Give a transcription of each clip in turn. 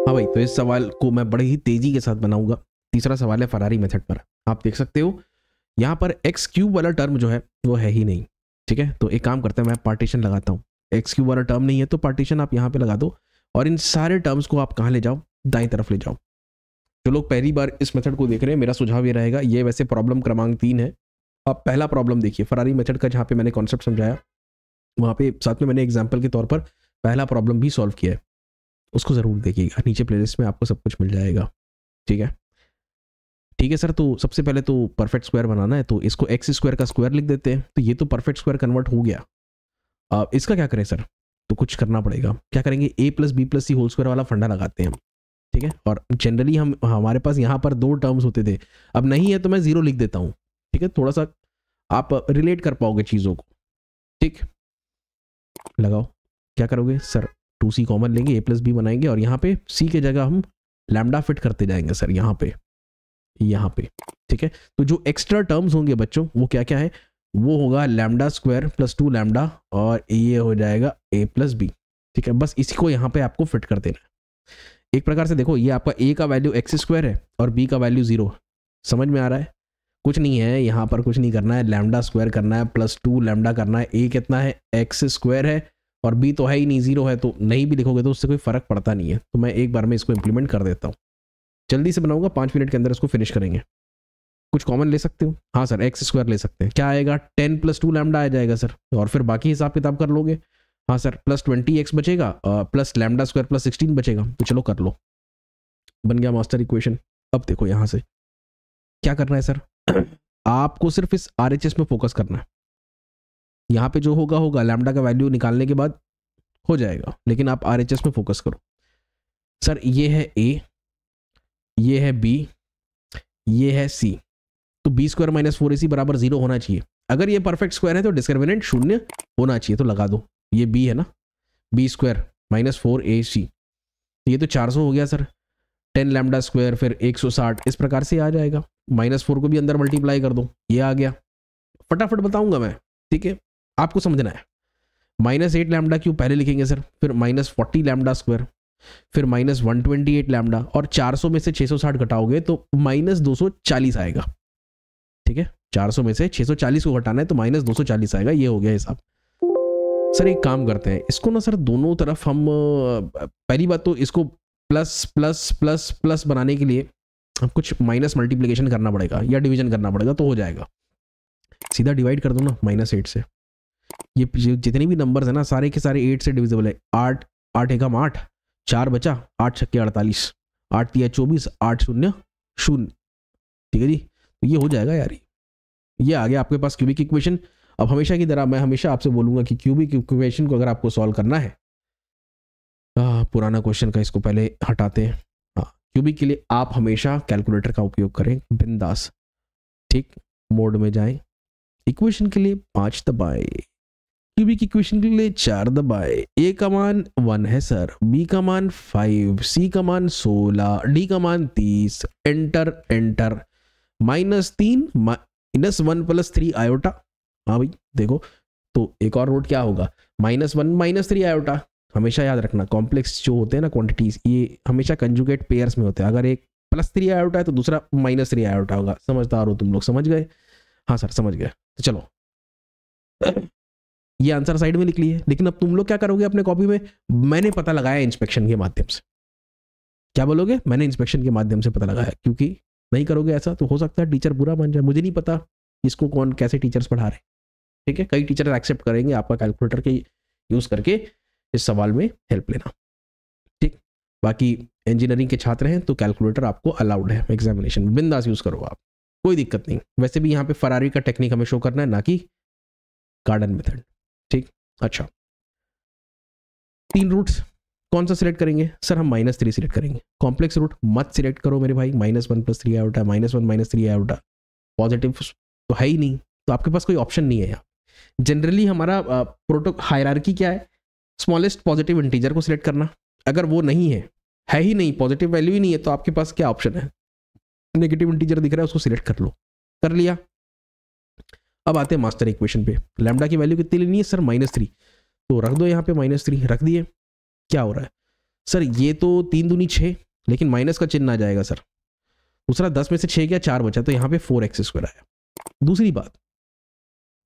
हाँ भाई, तो इस सवाल को मैं बड़े ही तेजी के साथ बनाऊंगा। तीसरा सवाल है फरारी मेथड पर। आप देख सकते हो यहाँ पर एक्स क्यूब वाला टर्म जो है वो है ही नहीं। ठीक है, तो एक काम करते हैं, मैं पार्टीशन लगाता हूँ। एक्स क्यूब वाला टर्म नहीं है तो पार्टीशन आप यहाँ पे लगा दो और इन सारे टर्म्स को आप कहाँ ले जाओ, दाई तरफ ले जाओ। जो लोग पहली बार इस मेथड को देख रहे हैं, मेरा सुझाव ये रहेगा, ये वैसे प्रॉब्लम क्रमांक 3 है। आप पहला प्रॉब्लम देखिए फरारी मेथड का, जहाँ पे मैंने कॉन्सेप्ट समझाया वहाँ पे साथ में मैंने एग्जाम्पल के तौर पर पहला प्रॉब्लम भी सॉल्व किया है, उसको जरूर देखिएगा, नीचे प्लेलिस्ट में आपको सब कुछ मिल जाएगा। ठीक है, ठीक है सर। तो सबसे पहले तो परफेक्ट स्क्वायर बनाना है, तो इसको एक्स स्क्वायर का स्क्वायर लिख देते हैं, तो ये तो परफेक्ट स्क्वायर कन्वर्ट हो गया। अब इसका क्या करें सर, तो कुछ करना पड़ेगा। क्या करेंगे, ए प्लस बी प्लस सी होल स्क्वायर वाला फंडा लगाते हैं हम। ठीक है, और जनरली हम हमारे पास यहाँ पर 2 टर्म्स होते थे, अब नहीं है तो मैं 0 लिख देता हूँ। ठीक है, थोड़ा सा आप रिलेट कर पाओगे चीज़ों को। ठीक, लगाओ। क्या करोगे सर, 2c कॉमन लेंगे, ए प्लस बी बनाएंगे और यहाँ पे c के जगह हम लैम्डा फिट करते जाएंगे सर, यहाँ पे। ठीक है, तो जो एक्स्ट्रा टर्म्स होंगे बच्चों वो क्या क्या है, वो होगा लैम्डा स्क्वायर प्लस 2 लैम्डा और ये हो जाएगा a प्लस बी। ठीक है, बस इसी को यहाँ पे आपको फिट कर देना है। एक प्रकार से देखो, ये आपका a का वैल्यू एक्स स्क्वायर है और b का वैल्यू 0। समझ में आ रहा है? कुछ नहीं है यहाँ पर, कुछ नहीं करना है, लैम्डा स्क्वायर करना है प्लस 2 लैम्डा करना है। a कितना है, एक्स स्क्वायर है और b तो है ही नहीं, 0 है, तो नहीं भी लिखोगे तो उससे कोई फर्क पड़ता नहीं है। तो मैं एक बार में इसको इंप्लीमेंट कर देता हूँ, जल्दी से बनाऊंगा, 5 मिनट के अंदर इसको फिनिश करेंगे। कुछ कॉमन ले सकते हो, हाँ सर एक्स स्क्वायर ले सकते हैं। क्या आएगा, 10 प्लस 2 लैम्डा आ जाएगा सर, और फिर बाकी हिसाब किताब कर लोगे। हाँ सर, प्लस 20x बचेगा प्लस लैम्डा स्क्वायर प्लस 16 बचेगा, तो चलो कर लो, बन गया मास्टर इक्वेशन। अब देखो यहाँ से क्या करना है सर, आपको सिर्फ इस RHS में फोकस करना है। यहाँ पे जो होगा होगा, लैम्डा का वैल्यू निकालने के बाद हो जाएगा, लेकिन आप RHS में फोकस करो। सर ये है A, ये है B, ये है C, तो बी स्क्वायर माइनस 4ac बराबर 0 होना चाहिए। अगर ये परफेक्ट स्क्वायर है तो डिस्क्रिमिनेंट 0 होना चाहिए, तो लगा दो, ये b है ना, बी स्क्वायर माइनस 4ac, ये तो 400 हो गया सर। 10 लैम्डा स्क्वायर फिर 160, इस प्रकार से आ जाएगा। -4 को भी अंदर मल्टीप्लाई कर दो, ये आ गया। फटाफट बताऊंगा मैं, ठीक है, आपको समझना है। -8 लैम्डा क्यों पहले लिखेंगे सर, फिर -40 लैम्डा स्क्वायर, फिर -128 लैम्डा, और 400 में से 660 घटाओगे तो -240 आएगा। ठीक है, 400 में से 640 को घटाना है तो -240 आएगा, ये हो गया हिसाब। सर एक काम करते हैं, इसको ना सर दोनों तरफ हम, पहली बात तो इसको प्लस प्लस प्लस प्लस बनाने के लिए हम कुछ माइनस मल्टीप्लिकेशन करना पड़ेगा या डिवीजन करना पड़ेगा, तो हो जाएगा। सीधा डिवाइड कर दो ना -8 से। ये जितने भी नंबर्स है ना सारे के सारे 8 से डिविजिबल है। 8 8 एकम 8, 4 बचा, 8 छक्के 48, 8 तिया 24, 8 शून्य 0। ठीक है जी, तो ये हो जाएगा यार, ये आ गया आपके पास क्यूबिक इक्वेशन। अब हमेशा की तरह मैं हमेशा आपसे बोलूंगा कि क्यूबिक इक्वेशन को अगर आपको सॉल्व करना है, पुराना क्वेश्चन का इसको पहले हटाते हैं। हाँ, क्यूबिक के लिए आप हमेशा कैलकुलेटर का उपयोग करें, बिंदास। ठीक, मोड में जाएं, इक्वेशन के लिए 5 दबाए, क्यूबिक इक्वेशन के लिए 4 दबाए। ए का मान 1 है सर, बी का मान 5, सी का मान 16, डी का मान 30, एंटर एंटर, -3 -1 + 3 आयोटा। हाँ भाई देखो, तो एक और नोट क्या होगा, -1 -3 आयोटा। हमेशा याद रखना, कॉम्प्लेक्स जो होते हैं ना क्वांटिटीज, ये हमेशा कंजुगेट पेयर्स में होते हैं। अगर एक +3 आयोटा है तो दूसरा -3 आयोटा होगा। समझदार हो तुम लोग, समझ गए? हाँ सर समझ गए। तो चलो ये आंसर साइड में लिख लिए, लेकिन अब तुम लोग क्या करोगे अपने कॉपी में, मैंने पता लगाया इंस्पेक्शन के माध्यम से। क्या बोलोगे, मैंने इंस्पेक्शन के माध्यम से पता लगाया, क्योंकि नहीं करोगे ऐसा तो हो सकता है टीचर बुरा मान जाए। मुझे नहीं पता इसको कौन कैसे टीचर्स पढ़ा रहे हैं, ठीक है, कई टीचर एक्सेप्ट करेंगे आपका कैलकुलेटर के यूज करके इस सवाल में हेल्प लेना। ठीक, बाकी इंजीनियरिंग के छात्र हैं तो कैलकुलेटर आपको अलाउड है एग्जामिनेशन में, बिंदास यूज करो आप, कोई दिक्कत नहीं। वैसे भी यहाँ पे फरारी का टेक्निक हमें शो करना है, ना कि गार्डन मेथड। ठीक, अच्छा 3 रूट्स कौन सा सिलेक्ट करेंगे सर, हम -3 सिलेक्ट करेंगे। कॉम्प्लेक्स रूट मत सिलेक्ट करो मेरे भाई, -1 + 3 आयोटा, -1 - 3 आयोटा, पॉजिटिव तो है ही नहीं, तो आपके पास कोई ऑप्शन नहीं है यहाँ। जनरली हमारा प्रोटो हायरार्की क्या है, स्मॉलेस्ट पॉजिटिव इंटीजर को सिलेक्ट करना। अगर वो नहीं है ही नहीं, पॉजिटिव वैल्यू ही नहीं है, तो आपके पास क्या ऑप्शन है, नेगेटिव इंटीजर दिख रहा है उसको सिलेक्ट कर लो, कर लिया। अब आते हैं मास्टर इक्वेशन पे। लैम्डा की वैल्यू कितनी लेनी है सर, -3, तो रख दो यहाँ पे -3 रख दिए। क्या हो रहा है, सर ये तो 3 दूनी 6, लेकिन माइनस का चिन्ह आ जाएगा सर। दूसरा 10 में से 6 गया, 4 बचा, तो यहाँ पे 4x² आया। दूसरी बात,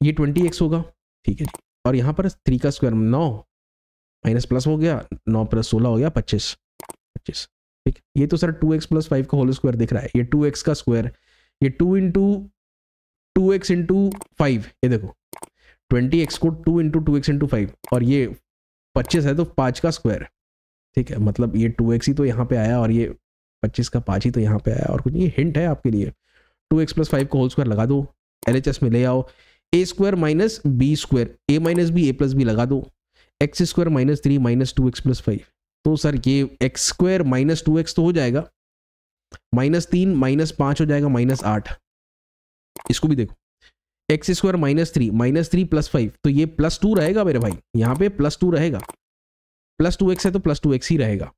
ये 20x होगा, ठीक है जी, और यहाँ पर 3 का स्क्वायर 9 माइनस प्लस हो गया, 9 + 16 हो गया 25, ठीक। ये तो सर 2x + 5 का होल स्क्वायर दिख रहा है, ये 2x का स्क्वायर, ये 2 × 2x × 5, ये देखो 20x को 2 × 2x × 5, और ये 25 है तो 5 का स्क्वायर, ठीक है। मतलब ये 2x ही तो यहाँ पे आया और ये 25 का 5 ही तो यहाँ पे आया, और कुछ नहीं। ये हिंट है आपके लिए। 2x + 5 का होल स्क्वायर लगा दो, LHS में ले आओ, a² - b², a - b a + b लगा दो, x² - 3 - 2x + 5, तो सर ये x² - 2x तो हो जाएगा, -3 - 5 हो जाएगा -8। इसको भी देखो, x² - 3 - 3 + 5, तो ये +2 रहेगा मेरे भाई, यहाँ पे +2 रहेगा, +2x है तो +2x ही रहेगा।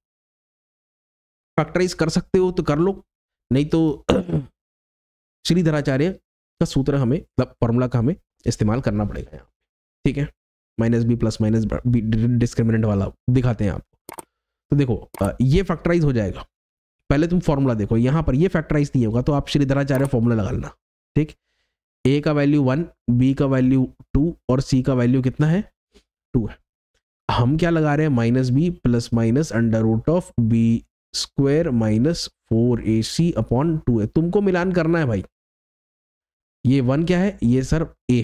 फैक्टराइज कर सकते हो तो कर लो, नहीं तो श्रीधराचार्य का सूत्र हमें, मतलब फॉर्मूला का हमें इस्तेमाल करना पड़ेगा यहाँ, ठीक है। -b + -b डिस्क्रिमिनेंट वाला दिखाते हैं आपको। तो देखो ये फैक्टराइज हो जाएगा, पहले तुम फॉर्मूला देखो, यहाँ पर ये फैक्टराइज नहीं होगा तो आप श्रीधराचार्य फॉर्मूला लगा लेना, ठीक। a का वैल्यू 1, b का वैल्यू 2 और c का वैल्यू कितना है, 2 है। हम क्या लगा रहे हैं, -b ± √b² - 4ac/2 है। तुमको मिलान करना है भाई, ये 1 क्या है, ये सर a,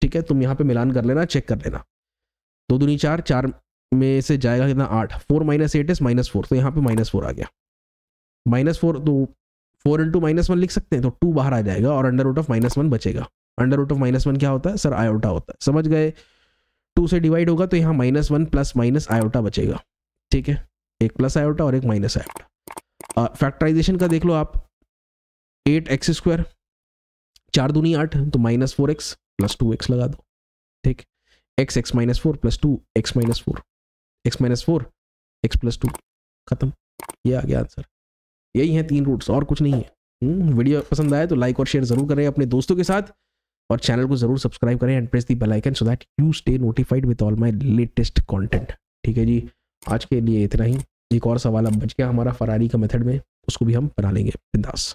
ठीक है। तुम यहाँ पे मिलान कर लेना, चेक कर लेना, 2 दूनी 4, 4 में से जाएगा कितना 8, 4 - 8 is -4, तो यहाँ पे -4 आ गया, -4, तो 4 × -1 लिख सकते हैं, तो 2 बाहर आ जाएगा और √(-1) बचेगा। √(-1) क्या होता है सर, आयोटा होता है, समझ गए। 2 से डिवाइड होगा तो यहाँ -1 + आयोटा बचेगा, ठीक है, एक प्लस आयोटा और एक माइनस आयोटा। फैक्टराइजेशन का देख लो आप, 8x², 4 दूनी 8, तो -4x + 2x लगा दो, ठीक। x - 4 + 2 x - 4, x - 4 x + 2, खत्म, ये आ गया आंसर। यही है 3 रूट्स, और कुछ नहीं है। वीडियो पसंद आए तो लाइक और शेयर जरूर करें अपने दोस्तों के साथ, और चैनल को जरूर सब्सक्राइब करें and press the bell icon so that you stay notified with all my latest content, ठीक है जी। आज के लिए इतना ही, एक और सवाल अब बच गया हमारा फरारी का मेथड में, उसको भी हम बना लेंगे बिंदास।